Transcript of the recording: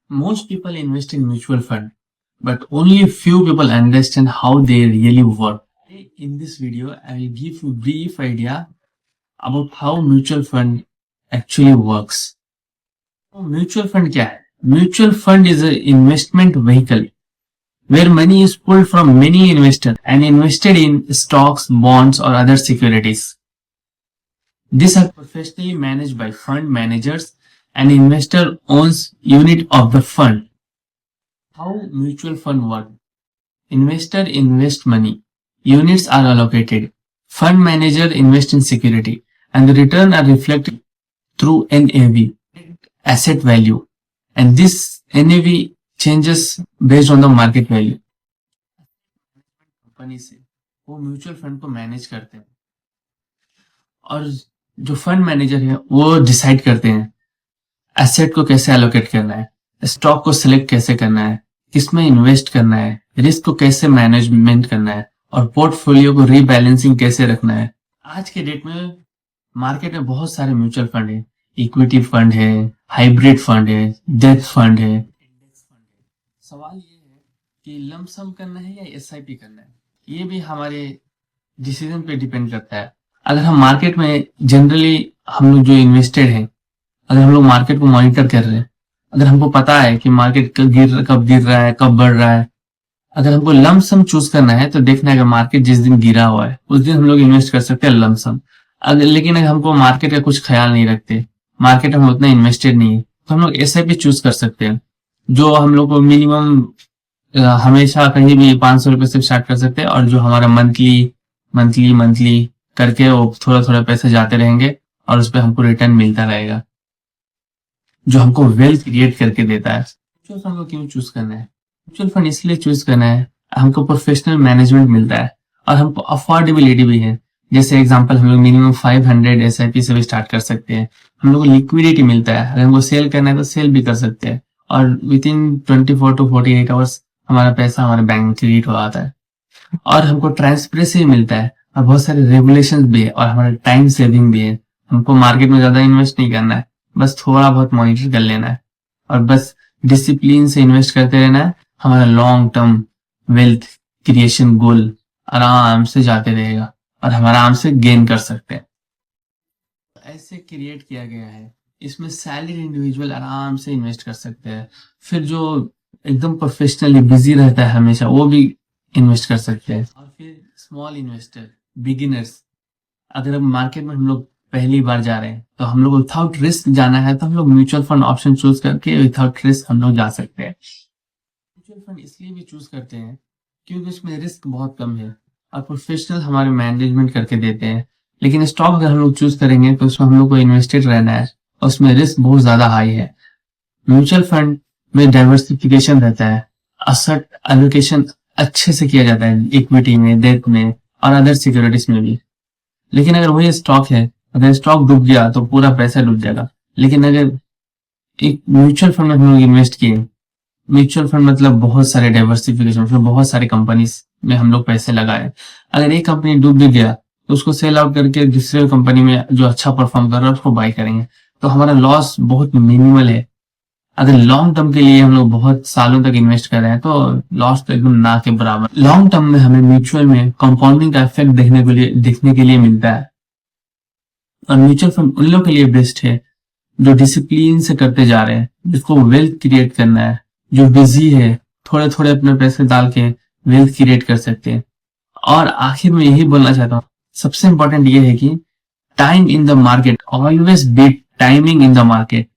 Most people invest in mutual fund, but only a few people understand how they really work. In this video, I will give you a brief idea about how mutual fund actually works. Mutual fund क्या है? Mutual fund is an investment vehicle where money is pulled from many investors and invested in stocks, bonds or other securities. These are professionally managed by fund managers and investor owns unit of the fund. How mutual fund work? Investor invest money. Units are allocated. Fund manager invest in security and the return are reflected through NAV, asset value. And this NAV changes based on the market value. Company से वो mutual fund को manage करते हैं और जो fund manager है वो decide करते हैं एसेट को कैसे एलोकेट करना है, स्टॉक को सिलेक्ट कैसे करना है, किसमें इन्वेस्ट करना है, रिस्क को कैसे मैनेजमेंट करना है और पोर्टफोलियो को रीबैलेंसिंग कैसे रखना है। आज के डेट में मार्केट में बहुत सारे म्यूचुअल फंड है, इक्विटी फंड है, हाइब्रिड फंड है, डेथ फंड है, इंडेक्स फंड है। सवाल ये है कि लमसम करना है या एसआईपी करना है, ये भी हमारे डिसीजन पे डिपेंड करता है। अगर हम मार्केट में जनरली हम लोग जो इन्वेस्टेड हैं, अगर हम लोग मार्केट को मॉनिटर कर रहे हैं, अगर हमको पता है कि मार्केट कब गिर रहा है, कब बढ़ रहा है, अगर हमको लमसम चूज करना है तो देखना है कि मार्केट जिस दिन गिरा हुआ है उस दिन हम लोग इन्वेस्ट कर सकते हैं लमसम। लेकिन अगर हमको मार्केट का कुछ ख्याल नहीं रखते, मार्केट में उतना इन्वेस्टेड नहीं है, तो हम लोग एसआईपी चूज कर सकते हैं जो हम लोग को मिनिमम हमेशा कहीं भी 500 रुपए से स्टार्ट कर सकते हैं और जो हमारा मंथली करके वो थोड़ा थोड़ा पैसे जाते रहेंगे और उस पर हमको रिटर्न मिलता रहेगा जो हमको वेल्थ क्रिएट करके देता है। म्यूचुअल फंड को क्यों चूज करना है? म्यूचुअल फंड इसलिए चूज करना है, हमको प्रोफेशनल मैनेजमेंट मिलता है और हमको अफोर्डेबिलिटी भी है। जैसे एग्जांपल हम लोग मिनिमम 500 एसआईपी से भी स्टार्ट कर सकते हैं। हम लोग को लिक्विडिटी मिलता है, अगर हमको सेल करना है तो सेल भी कर सकते हैं और विद इन 24 to 48 आवर्स हमारा पैसा हमारे बैंक में क्रेडिट हो जाता है। और हमको ट्रांसपेरेंसी मिलता है और बहुत सारे रेगुलेशंस भी है और हमारा टाइम सेविंग भी है। हमको मार्केट में ज्यादा इन्वेस्ट नहीं करना है, बस थोड़ा बहुत मॉनिटर कर लेना है और बस डिसिप्लिन से इन्वेस्ट करते रहना है। हमारा लॉन्ग टर्म वेल्थ क्रिएशन गोल आराम से जाते रहेगा और हम आराम से गेन कर सकते हैं। ऐसे क्रिएट किया गया है, इसमें सैलरी इंडिविजुअल आराम से इन्वेस्ट कर सकते हैं। फिर जो एकदम प्रोफेशनली बिजी रहता है हमेशा वो भी इन्वेस्ट कर सकते हैं। और फिर स्मॉल इन्वेस्टर, बिगिनर्स, अगर हम मार्केट में हम लोग पहली बार जा रहे हैं तो हम लोग विथआउट रिस्क जाना है तो हम लोग म्यूचुअल फंड ऑप्शन चूज करके विथआउट रिस्क हम लोग जा सकते हैं। म्यूचुअल फंड इसलिए भी चूज करते हैं क्योंकि उसमें रिस्क बहुत कम है और प्रोफेशनल हमारे मैनेजमेंट करके देते हैं। लेकिन स्टॉक अगर हम लोग चूज करेंगे तो उसमें हम लोग को इन्वेस्टेड रहना है और उसमें रिस्क बहुत ज्यादा हाई है। म्यूचुअल फंड में डाइवर्सिफिकेशन रहता है, एसेट एलोकेशन अच्छे से किया जाता है, इक्विटी में, डेट में और अदर सिक्योरिटीज में भी। लेकिन अगर वही स्टॉक है, अगर स्टॉक डूब गया तो पूरा पैसा डूब जाएगा। लेकिन अगर एक म्यूचुअल फंड में हम लोग इन्वेस्ट किए, म्यूचुअल फंड मतलब बहुत सारे डाइवर्सिफिकेशन, उसमें बहुत सारे कंपनीज में हम लोग पैसे लगाए, अगर एक कंपनी डूब भी गया तो उसको सेल आउट करके दूसरे कंपनी में जो अच्छा परफॉर्म कर रहा है उसको बाय करेंगे तो हमारा लॉस बहुत मिनिमल है। अगर लॉन्ग टर्म के लिए हम लोग बहुत सालों तक इन्वेस्ट कर रहे हैं तो लॉस तो एकदम ना के बराबर। लॉन्ग टर्म में हमें म्यूचुअल में कंपाउंडिंग का इफेक्ट देखने के लिए मिलता है और म्यूचुअल फंड उन लोगों के लिए बेस्ट है जो डिसिप्लिन से करते जा रहे हैं, जिसको वेल्थ क्रिएट करना है, जो बिजी है, थोड़े थोड़े अपने पैसे डाल के वेल्थ क्रिएट कर सकते हैं। और आखिर में यही बोलना चाहता हूँ, सबसे इंपॉर्टेंट ये है कि time in the market, always beat timing in the market.